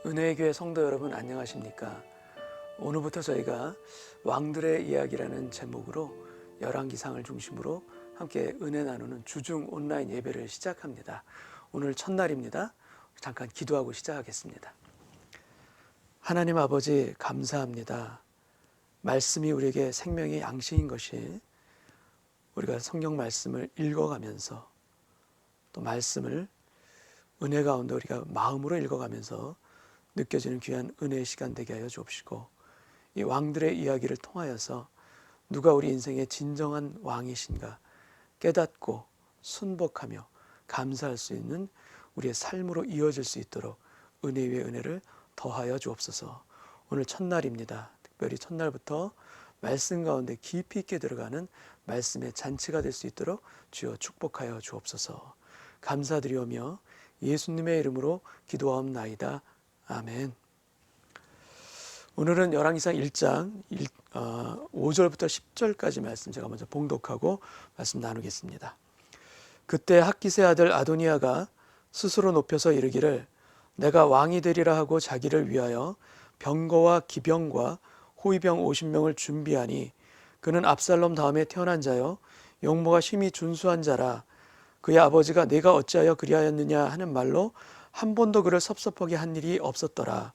은혜의 교회 성도 여러분 안녕하십니까? 오늘부터 저희가 왕들의 이야기라는 제목으로 열왕기상을 중심으로 함께 은혜 나누는 주중 온라인 예배를 시작합니다. 오늘 첫날입니다. 잠깐 기도하고 시작하겠습니다. 하나님 아버지 감사합니다. 말씀이 우리에게 생명의 양식인 것이 우리가 성경 말씀을 읽어가면서 또 말씀을 은혜 가운데 우리가 마음으로 읽어가면서 느껴지는 귀한 은혜의 시간 되게 하여 주옵시고, 이 왕들의 이야기를 통하여서 누가 우리 인생의 진정한 왕이신가 깨닫고 순복하며 감사할 수 있는 우리의 삶으로 이어질 수 있도록 은혜 위에 은혜를 더하여 주옵소서. 오늘 첫날입니다. 특별히 첫날부터 말씀 가운데 깊이 있게 들어가는 말씀의 잔치가 될 수 있도록 주여 축복하여 주옵소서. 감사드리오며 예수님의 이름으로 기도하옵나이다. 아멘. 오늘은 열왕기상 1장 5절부터 10절까지 말씀 제가 먼저 봉독하고 말씀 나누겠습니다. 그때 핫깃의 아들 아도니아가 스스로 높여서 이르기를 내가 왕이 되리라 하고 자기를 위하여 병거와 기병과 호위병 50명을 준비하니 그는 압살롬 다음에 태어난 자요 용모가 심히 준수한 자라. 그의 아버지가 내가 어찌하여 그리하였느냐 하는 말로 한 번도 그를 섭섭하게 한 일이 없었더라.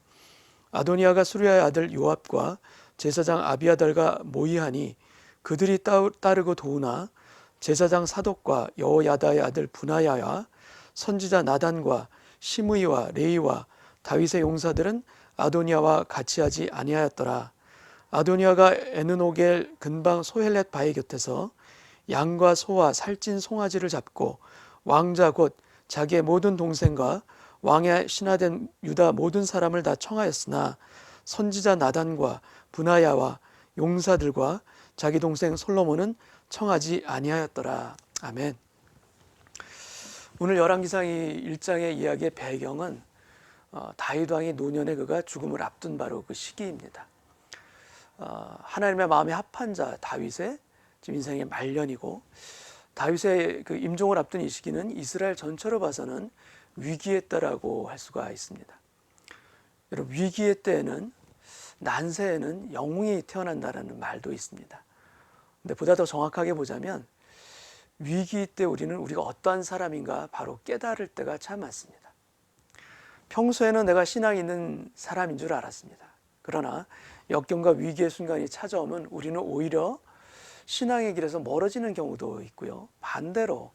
아도니아가 수르야의 아들 요압과 제사장 아비아달과 모이하니 그들이 따르고 도우나 제사장 사독과 여호야다의 아들 분하야와 선지자 나단과 시므이와 레이와 다윗의 용사들은 아도니아와 같이 하지 아니하였더라. 아도니아가 에느노겔 근방 소헬렛 바위 곁에서 양과 소와 살찐 송아지를 잡고 왕자 곧 자기의 모든 동생과 왕의 신하된 유다 모든 사람을 다 청하였으나 선지자 나단과 분하야와 용사들과 자기 동생 솔로몬은 청하지 아니하였더라. 아멘. 오늘 열왕기상 1장의 이야기의 배경은 다윗 왕이 노년에 그가 죽음을 앞둔 바로 그 시기입니다. 하나님의 마음에 합한 자 다윗의 지금 인생의 말년이고, 다윗의 그 임종을 앞둔 이 시기는 이스라엘 전체로 봐서는 위기의 때라고 할 수가 있습니다. 여러분, 위기의 때에는 난세에는 영웅이 태어난다는 말도 있습니다. 근데 보다 더 정확하게 보자면 위기 때 우리가 어떠한 사람인가 바로 깨달을 때가 참 많습니다. 평소에는 내가 신앙이 있는 사람인 줄 알았습니다. 그러나 역경과 위기의 순간이 찾아오면 우리는 오히려 신앙의 길에서 멀어지는 경우도 있고요. 반대로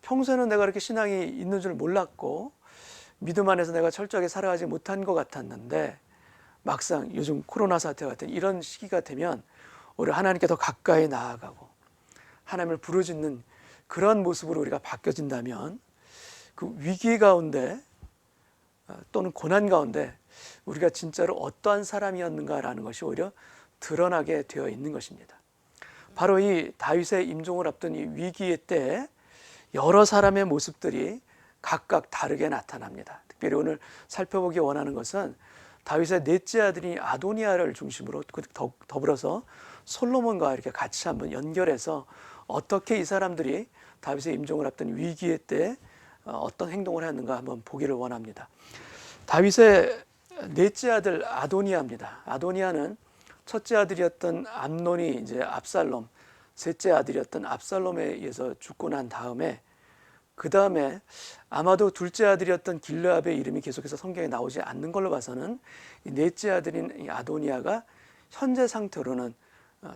평소에는 내가 이렇게 신앙이 있는 줄 몰랐고 믿음 안에서 내가 철저하게 살아가지 못한 것 같았는데 막상 요즘 코로나 사태 같은 이런 시기가 되면 오히려 하나님께 더 가까이 나아가고 하나님을 부르짖는 그런 모습으로 우리가 바뀌어진다면 그 위기 가운데 또는 고난 가운데 우리가 진짜로 어떠한 사람이었는가라는 것이 오히려 드러나게 되어 있는 것입니다. 바로 이 다윗의 임종을 앞둔 이 위기의 때에 여러 사람의 모습들이 각각 다르게 나타납니다. 특별히 오늘 살펴보기 원하는 것은 다윗의 넷째 아들인 아도니아를 중심으로 더불어서 솔로몬과 이렇게 같이 한번 연결해서 어떻게 이 사람들이 다윗의 임종을 앞둔 위기의 때 어떤 행동을 했는가 한번 보기를 원합니다. 다윗의 넷째 아들 아도니아입니다. 아도니아는 첫째 아들이었던 암논이 이제 압살롬, 셋째 아들이었던 압살롬에 의해서 죽고 난 다음에 그 다음에 아마도 둘째 아들이었던 길르압의 이름이 계속해서 성경에 나오지 않는 걸로 봐서는 이 넷째 아들인 이 아도니아가 현재 상태로는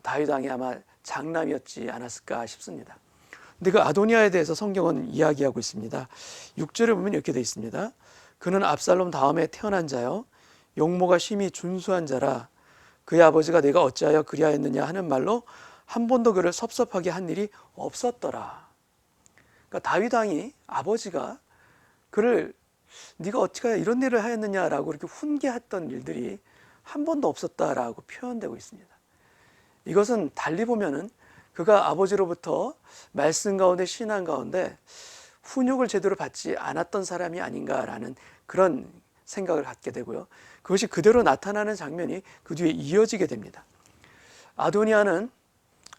다윗 왕이 아마 장남이었지 않았을까 싶습니다. 근데 그 아도니아에 대해서 성경은 이야기하고 있습니다. 6절에 보면 이렇게 되어 있습니다. 그는 압살롬 다음에 태어난 자요 용모가 심히 준수한 자라. 그의 아버지가 내가 어찌하여 그리하였느냐 하는 말로 한 번도 그를 섭섭하게 한 일이 없었더라. 그러니까 다윗 왕이 아버지가 그를 네가 어찌하여 이런 일을 하였느냐라고 이렇게 훈계했던 일들이 한 번도 없었다라고 표현되고 있습니다. 이것은 달리 보면은 그가 아버지로부터 말씀 가운데 신앙 가운데 훈육을 제대로 받지 않았던 사람이 아닌가라는 그런 생각을 갖게 되고요. 그것이 그대로 나타나는 장면이 그 뒤에 이어지게 됩니다. 아도니아는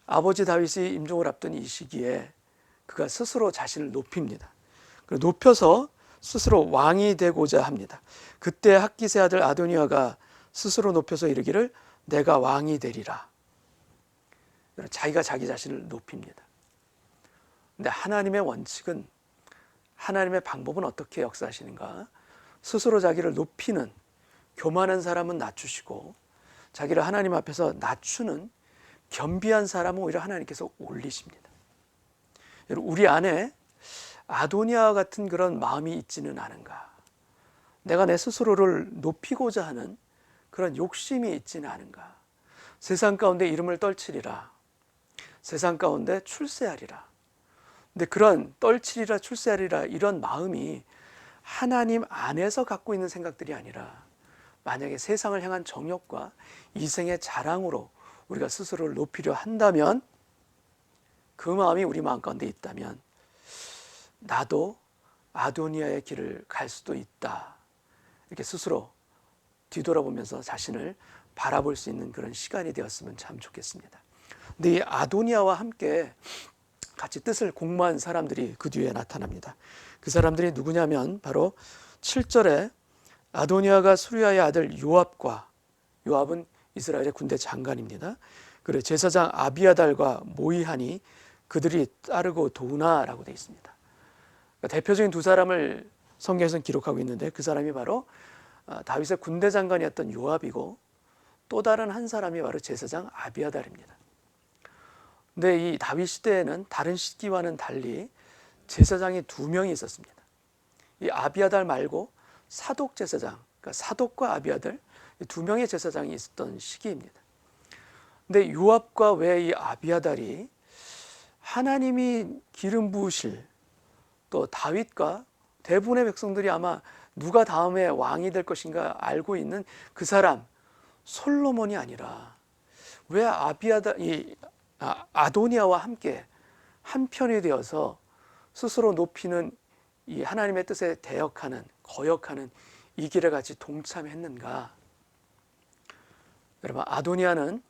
아버지 다윗이 임종을 앞둔 이 시기에 그가 스스로 자신을 높입니다. 높여서 스스로 왕이 되고자 합니다. 그때 학기세 아들 아도니아가 스스로 높여서 이르기를 내가 왕이 되리라. 자기가 자기 자신을 높입니다. 근데 하나님의 원칙은, 하나님의 방법은 어떻게 역사하시는가? 스스로 자기를 높이는 교만한 사람은 낮추시고 자기를 하나님 앞에서 낮추는 겸비한 사람은 오히려 하나님께서 올리십니다. 우리 안에 아도니아와 같은 그런 마음이 있지는 않은가? 내가 내 스스로를 높이고자 하는 그런 욕심이 있지는 않은가? 세상 가운데 이름을 떨치리라. 세상 가운데 출세하리라. 근데 그런 떨치리라 출세하리라 이런 마음이 하나님 안에서 갖고 있는 생각들이 아니라 만약에 세상을 향한 정욕과 이생의 자랑으로 우리가 스스로를 높이려 한다면, 그 마음이 우리 마음 가운데 있다면 나도 아도니아의 길을 갈 수도 있다, 이렇게 스스로 뒤돌아보면서 자신을 바라볼 수 있는 그런 시간이 되었으면 참 좋겠습니다. 근데 이 아도니아와 함께 같이 뜻을 공모한 사람들이 그 뒤에 나타납니다. 그 사람들이 누구냐면 바로 7절에 아도니아가 수리아의 아들 요압과, 요압은 이스라엘의 군대 장관입니다. 그리고 제사장 아비아달과 모이하니 그들이 따르고 도우나라고 되어 있습니다. 그러니까 대표적인 두 사람을 성경에서는 기록하고 있는데 그 사람이 바로 다윗의 군대 장관이었던 요압이고 또 다른 한 사람이 바로 제사장 아비아달입니다. 근데 이 다윗 시대에는 다른 시기와는 달리 제사장이 두 명이 있었습니다. 이 아비아달 말고 사독 제사장, 그러니까 사독과 아비아달 두 명의 제사장이 있었던 시기입니다. 근데 요압과 왜 이 아비아달이 하나님이 기름 부으실 또 다윗과 대부분의 백성들이 아마 누가 다음에 왕이 될 것인가 알고 있는 그 사람 솔로몬이 아니라 왜 아도니아와 함께 한편이 되어서 스스로 높이는 이 하나님의 뜻에 대역하는, 거역하는 이 길에 같이 동참했는가? 여러분, 아도니아는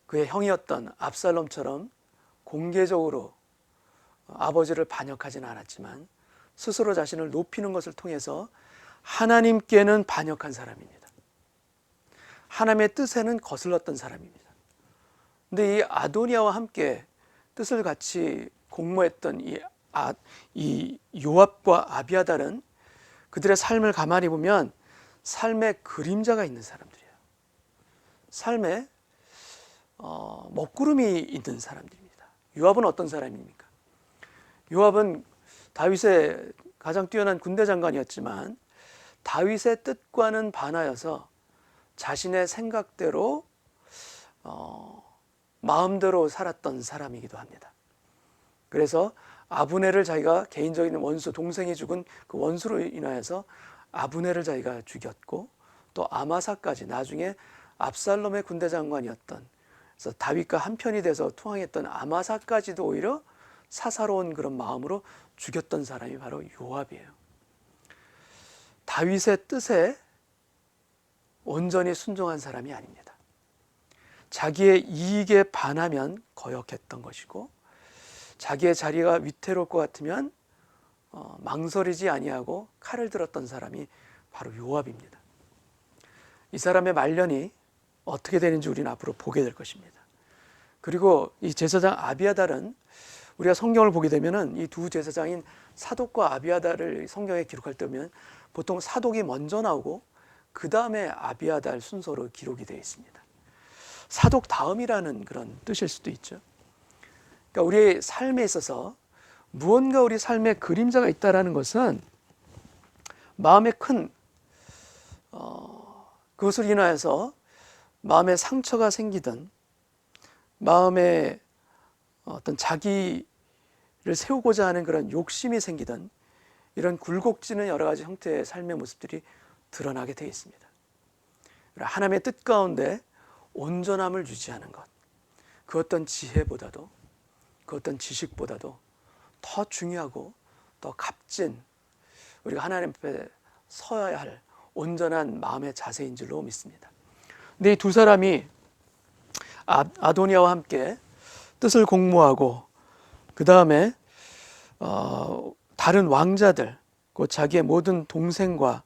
그의 형이었던 압살롬처럼 공개적으로 아버지를 반역하지는 않았지만 스스로 자신을 높이는 것을 통해서 하나님께는 반역한 사람입니다. 하나님의 뜻에는 거슬렀던 사람입니다. 근데 이 아도니아와 함께 뜻을 같이 공모했던 이 요압과 아비아달은 그들의 삶을 가만히 보면 삶의 그림자가 있는 사람들이에요. 삶에 먹구름이 있는 사람들입니다. 요압은 어떤 사람입니까? 요압은 다윗의 가장 뛰어난 군대 장관이었지만 다윗의 뜻과는 반하여서 자신의 생각대로 마음대로 살았던 사람이기도 합니다. 그래서 아브넬을 자기가 개인적인 원수, 동생이 죽은 그 원수로 인하여서 아브넬을 자기가 죽였고 또 아마사까지, 나중에 압살롬의 군대 장관이었던, 그래서 다윗과 한편이 돼서 투항했던 아마사까지도 오히려 사사로운 그런 마음으로 죽였던 사람이 바로 요압이에요. 다윗의 뜻에 온전히 순종한 사람이 아닙니다. 자기의 이익에 반하면 거역했던 것이고 자기의 자리가 위태로울 것 같으면 망설이지 아니하고 칼을 들었던 사람이 바로 요압입니다. 이 사람의 말년이 어떻게 되는지 우리는 앞으로 보게 될 것입니다. 그리고 이 제사장 아비아달은 우리가 성경을 보게 되면은 이 두 제사장인 사독과 아비아달을 성경에 기록할 때 보면 보통 사독이 먼저 나오고 그 다음에 아비아달 순서로 기록이 되어 있습니다. 사독 다음이라는 그런 뜻일 수도 있죠. 그러니까 우리의 삶에 있어서 무언가 우리 삶에 그림자가 있다라는 것은 마음에 큰 그것을 인하여서 마음에 상처가 생기든 마음에 어떤 자기를 세우고자 하는 그런 욕심이 생기든 이런 굴곡지는 여러 가지 형태의 삶의 모습들이 드러나게 되어 있습니다. 하나님의 뜻 가운데 온전함을 유지하는 것, 그 어떤 지혜보다도 그 어떤 지식보다도 더 중요하고 더 값진 우리가 하나님 앞에 서야 할 온전한 마음의 자세인 줄로 믿습니다. 근데 이 두 사람이 아도니아와 함께 뜻을 공모하고 그 다음에 다른 왕자들, 곧 자기의 모든 동생과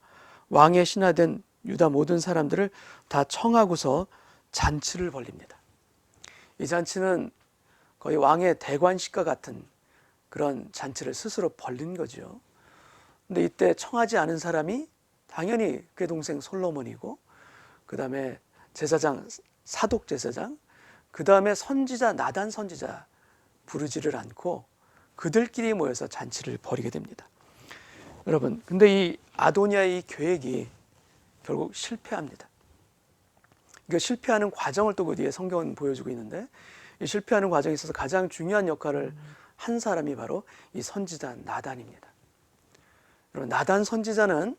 왕의 신하된 유다 모든 사람들을 다 청하고서 잔치를 벌립니다. 이 잔치는 거의 왕의 대관식과 같은 그런 잔치를 스스로 벌린 거죠. 근데 이때 청하지 않은 사람이 당연히 그의 동생 솔로몬이고, 그 다음에 제사장, 사독 제사장, 그 다음에 선지자, 나단 선지자 부르지를 않고 그들끼리 모여서 잔치를 벌이게 됩니다. 여러분, 근데 이 아도니아의 이 계획이 결국 실패합니다. 그 실패하는 과정을 또 그 뒤에 성경은 보여주고 있는데, 이 실패하는 과정에 있어서 가장 중요한 역할을 한 사람이 바로 이 선지자 나단입니다. 여러분, 나단 선지자는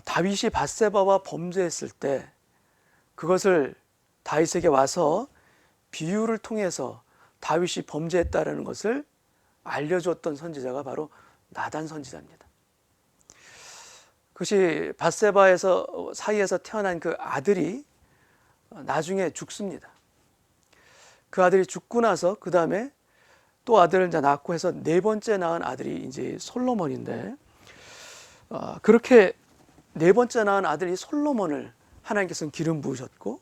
다윗이 밧세바와 범죄했을 때 그것을 다윗에게 와서 비유를 통해서 다윗이 범죄했다라는 것을 알려주었던 선지자가 바로 나단 선지자입니다. 그것이 밧세바에서 사이에서 태어난 그 아들이 나중에 죽습니다. 그 아들이 죽고 나서 그 다음에 또 아들을 이제 낳고 해서 네 번째 낳은 아들이 이제 솔로몬인데, 그렇게 네 번째 낳은 아들이 솔로몬을 하나님께서는 기름 부으셨고,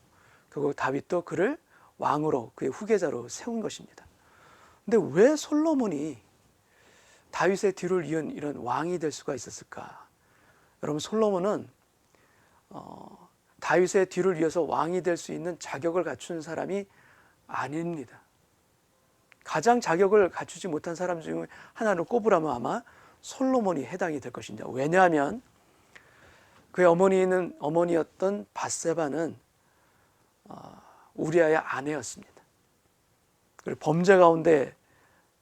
결국 다윗도 그를 왕으로, 그의 후계자로 세운 것입니다. 근데 왜 솔로몬이 다윗의 뒤를 이은 이런 왕이 될 수가 있었을까? 여러분, 솔로몬은 다윗의 뒤를 이어서 왕이 될 수 있는 자격을 갖춘 사람이 아닙니다. 가장 자격을 갖추지 못한 사람 중에 하나를 꼽으라면 아마 솔로몬이 해당이 될 것입니다. 왜냐하면 그의 어머니였던 밧세바는 우리아의 아내였습니다. 그리고 범죄 가운데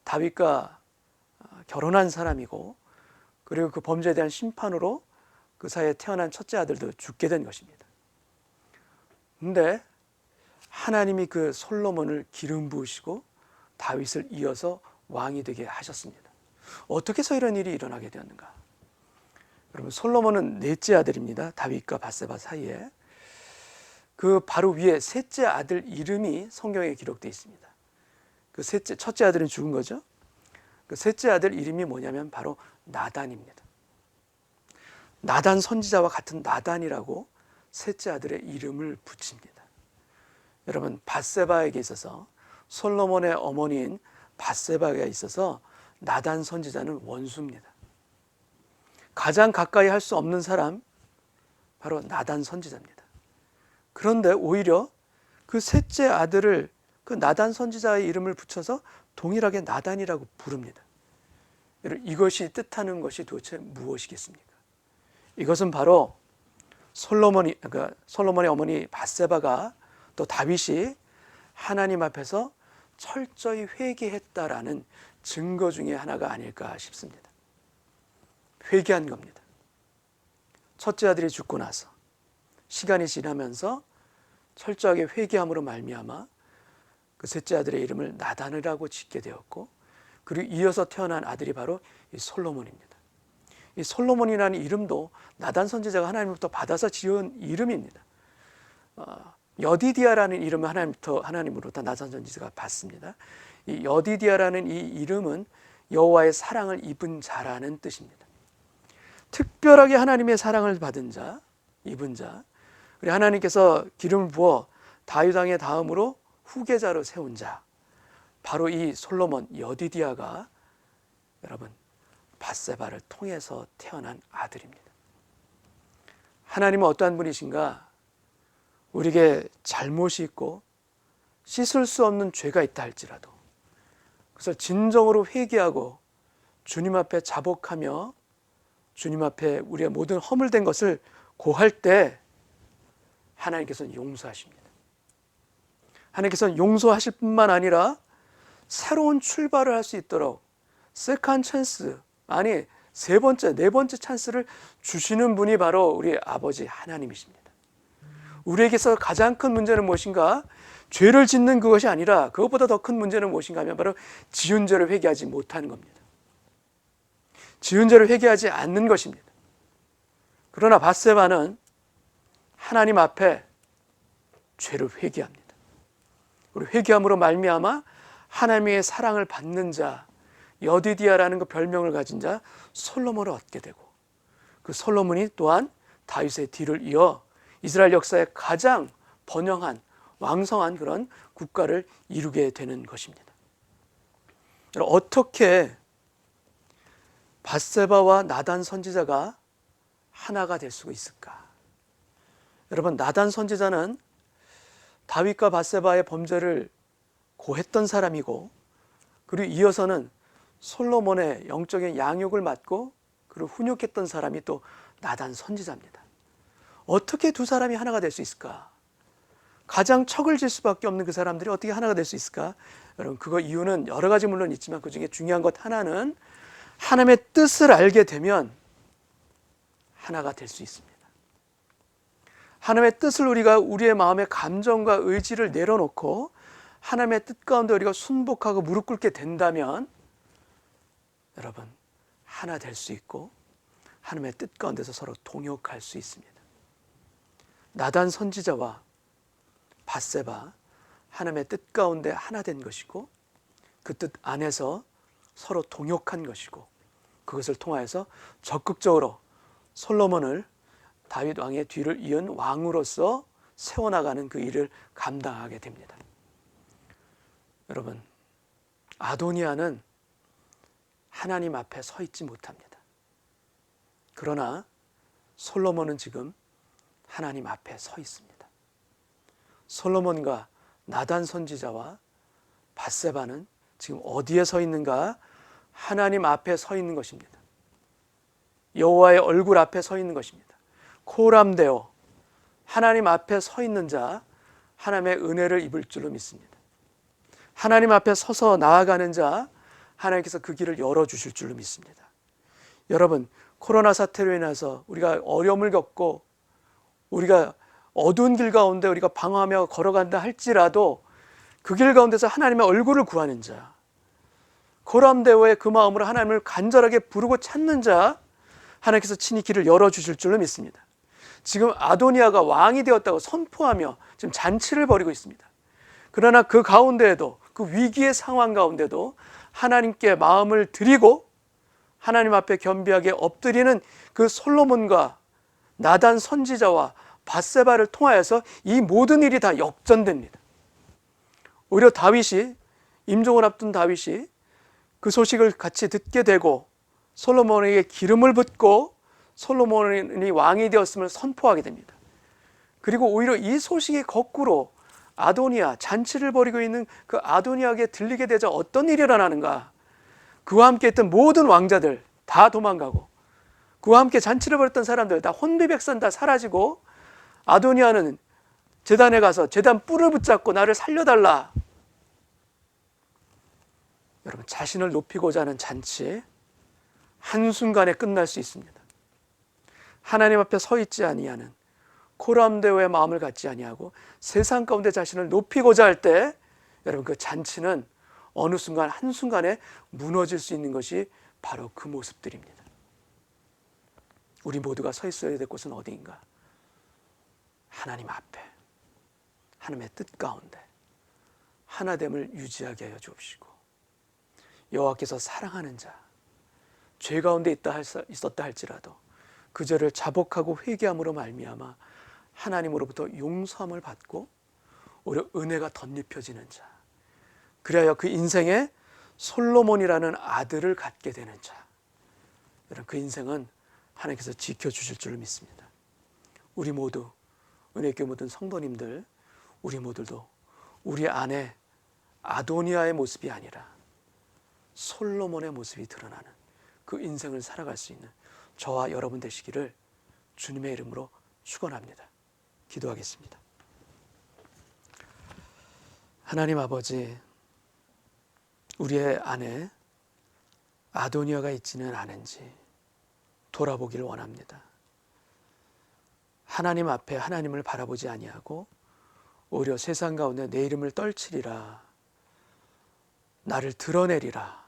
다윗과 결혼한 사람이고, 그리고 그 범죄에 대한 심판으로 그 사이에 태어난 첫째 아들도 죽게 된 것입니다. 그런데 하나님이 그 솔로몬을 기름 부으시고 다윗을 이어서 왕이 되게 하셨습니다. 어떻게 해서 이런 일이 일어나게 되었는가? 여러분, 솔로몬은 넷째 아들입니다. 다윗과 밧세바 사이에. 그 바로 위에 셋째 아들 이름이 성경에 기록되어 있습니다. 그 첫째 아들은 죽은 거죠. 그 셋째 아들 이름이 뭐냐면 바로 나단입니다. 나단 선지자와 같은 나단이라고 셋째 아들의 이름을 붙입니다. 여러분, 밧세바에게 있어서, 솔로몬의 어머니인 밧세바에게 있어서 나단 선지자는 원수입니다. 가장 가까이 할 수 없는 사람, 바로 나단 선지자입니다. 그런데 오히려 그 셋째 아들을 그 나단 선지자의 이름을 붙여서 동일하게 나단이라고 부릅니다. 이것이 뜻하는 것이 도대체 무엇이겠습니까? 이것은 바로 솔로몬의 어머니 밧세바가, 또 다윗이 하나님 앞에서 철저히 회개했다라는 증거 중에 하나가 아닐까 싶습니다. 회개한 겁니다. 첫째 아들이 죽고 나서 시간이 지나면서 철저하게 회개함으로 말미암아 그 셋째 아들의 이름을 나단이라고 짓게 되었고, 그리고 이어서 태어난 아들이 바로 이 솔로몬입니다. 이 솔로몬이라는 이름도 나단 선지자가 하나님부터 받아서 지은 이름입니다. 여디디아라는 이름을 하나님으로부터 나단 선지자가 받습니다. 이 여디디아라는 이 이름은 여호와의 사랑을 입은 자라는 뜻입니다. 특별하게 하나님의 사랑을 받은 자, 입은 자, 그리고 하나님께서 기름을 부어 다윗 왕의 다음으로 후계자로 세운 자, 바로 이 솔로몬 여디디아가 여러분 밧세바를 통해서 태어난 아들입니다. 하나님은 어떠한 분이신가? 우리에게 잘못이 있고 씻을 수 없는 죄가 있다 할지라도 그래서 진정으로 회개하고 주님 앞에 자복하며 주님 앞에 우리의 모든 허물된 것을 고할 때 하나님께서는 용서하십니다. 하나님께서는 용서하실 뿐만 아니라 새로운 출발을 할 수 있도록 세컨 찬스, 아니 세 번째, 네 번째 찬스를 주시는 분이 바로 우리 아버지 하나님이십니다. 우리에게서 가장 큰 문제는 무엇인가? 죄를 짓는 그것이 아니라 그것보다 더 큰 문제는 무엇인가 하면 바로 지은 죄를 회개하지 못하는 겁니다. 지은 죄를 회개하지 않는 것입니다. 그러나 밧세바는 하나님 앞에 죄를 회개합니다. 우리 회개함으로 말미암아 하나님의 사랑을 받는 자, 여디디아라는 그 별명을 가진 자 솔로몬을 얻게 되고, 그 솔로몬이 또한 다윗의 뒤를 이어 이스라엘 역사의 가장 번영한 왕성한 그런 국가를 이루게 되는 것입니다. 어떻게 밧세바와 나단 선지자가 하나가 될 수가 있을까? 여러분, 나단 선지자는 다윗과 밧세바의 범죄를 고했던 사람이고, 그리고 이어서는 솔로몬의 영적인 양육을 맡고 그리고 훈육했던 사람이 또 나단 선지자입니다. 어떻게 두 사람이 하나가 될 수 있을까? 가장 척을 질 수밖에 없는 그 사람들이 어떻게 하나가 될 수 있을까? 여러분, 그거 이유는 여러 가지 물론 있지만 그 중에 중요한 것 하나는 하나님의 뜻을 알게 되면 하나가 될 수 있습니다. 하나님의 뜻을 우리가 우리의 마음의 감정과 의지를 내려놓고 하나님의 뜻 가운데 우리가 순복하고 무릎 꿇게 된다면 여러분, 하나 될 수 있고 하나님의 뜻 가운데서 서로 동역할 수 있습니다. 나단 선지자와 밧세바, 하나님의 뜻 가운데 하나 된 것이고 그 뜻 안에서 서로 동역한 것이고, 그것을 통하여서 적극적으로 솔로몬을 다윗 왕의 뒤를 이은 왕으로서 세워나가는 그 일을 감당하게 됩니다. 여러분, 아도니아는 하나님 앞에 서 있지 못합니다. 그러나 솔로몬은 지금 하나님 앞에 서 있습니다. 솔로몬과 나단 선지자와 밧세바는 지금 어디에 서 있는가? 하나님 앞에 서 있는 것입니다. 여호와의 얼굴 앞에 서 있는 것입니다. 코람되어 하나님 앞에 서 있는 자, 하나님의 은혜를 입을 줄로 믿습니다. 하나님 앞에 서서 나아가는 자, 하나님께서 그 길을 열어주실 줄로 믿습니다. 여러분, 코로나 사태로 인해서 우리가 어려움을 겪고 우리가 어두운 길 가운데 우리가 방황하며 걸어간다 할지라도 그 길 가운데서 하나님의 얼굴을 구하는 자, 고람대오의 그 마음으로 하나님을 간절하게 부르고 찾는 자, 하나님께서 친히 길을 열어주실 줄로 믿습니다. 지금 아도니아가 왕이 되었다고 선포하며 지금 잔치를 벌이고 있습니다. 그러나 그 가운데에도, 그 위기의 상황 가운데도 하나님께 마음을 드리고 하나님 앞에 겸비하게 엎드리는 그 솔로몬과 나단 선지자와 밧세바를 통하여서 이 모든 일이 다 역전됩니다. 오히려 다윗이, 임종을 앞둔 다윗이 그 소식을 같이 듣게 되고 솔로몬에게 기름을 붓고 솔로몬이 왕이 되었음을 선포하게 됩니다. 그리고 오히려 이 소식이 거꾸로 아도니아, 잔치를 벌이고 있는 그 아도니아에게 들리게 되자 어떤 일이 일어나는가? 그와 함께 있던 모든 왕자들 다 도망가고, 그와 함께 잔치를 벌였던 사람들 다 혼비백산 다 사라지고, 아도니아는 제단에 가서 제단 뿔을 붙잡고 나를 살려달라. 여러분, 자신을 높이고자 하는 잔치 한순간에 끝날 수 있습니다. 하나님 앞에 서 있지 아니하는, 코람데오의 마음을 갖지 아니하고 세상 가운데 자신을 높이고자 할 때 여러분, 그 잔치는 어느 순간 한순간에 무너질 수 있는 것이 바로 그 모습들입니다. 우리 모두가 서 있어야 될 곳은 어디인가? 하나님 앞에, 하나님의 뜻 가운데 하나됨을 유지하게 하여 주옵시고, 여호와께서 사랑하는 자, 죄 가운데 있었다 할지라도 그 죄를 자복하고 회개함으로 말미암아 하나님으로부터 용서함을 받고 오히려 은혜가 덧입혀지는 자, 그리하여 그 인생에 솔로몬이라는 아들을 갖게 되는 자, 여러분, 그 인생은 하나님께서 지켜주실 줄 믿습니다. 우리 모두, 은혜교회 모든 성도님들, 우리 모두도 우리 안에 아도니아의 모습이 아니라 솔로몬의 모습이 드러나는 그 인생을 살아갈 수 있는 저와 여러분 되시기를 주님의 이름으로 축원합니다. 기도하겠습니다. 하나님 아버지, 우리의 안에 아도니아가 있지는 않은지 돌아보기를 원합니다. 하나님 앞에 하나님을 바라보지 아니하고 오히려 세상 가운데 내 이름을 떨치리라, 나를 드러내리라,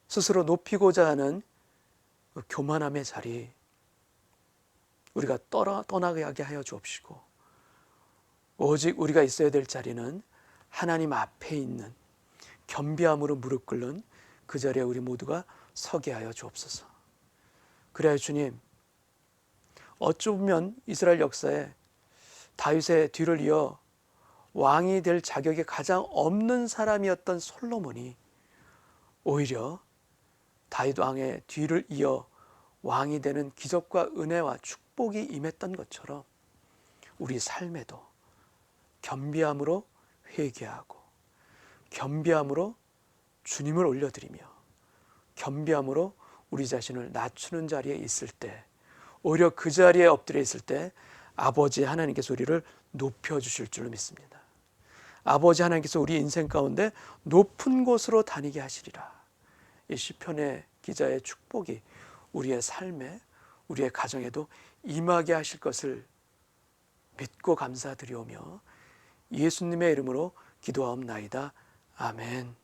스스로 높이고자 하는 그 교만함의 자리 우리가 떠나게 하여 주옵시고, 오직 우리가 있어야 될 자리는 하나님 앞에 있는 겸비함으로 무릎 꿇는 그 자리에 우리 모두가 서게 하여 주옵소서. 그래야 주님, 어쩌면 이스라엘 역사에 다윗의 뒤를 이어 왕이 될 자격이 가장 없는 사람이었던 솔로몬이 오히려 다윗 왕의 뒤를 이어 왕이 되는 기적과 은혜와 축복이 임했던 것처럼 우리 삶에도 겸비함으로 회개하고 겸비함으로 주님을 올려드리며 겸비함으로 우리 자신을 낮추는 자리에 있을 때, 오히려 그 자리에 엎드려 있을 때 아버지 하나님께서 우리를 높여주실 줄로 믿습니다. 아버지 하나님께서 우리 인생 가운데 높은 곳으로 다니게 하시리라. 이 시편의 기자의 축복이 우리의 삶에, 우리의 가정에도 임하게 하실 것을 믿고 감사드리오며 예수님의 이름으로 기도하옵나이다. 아멘.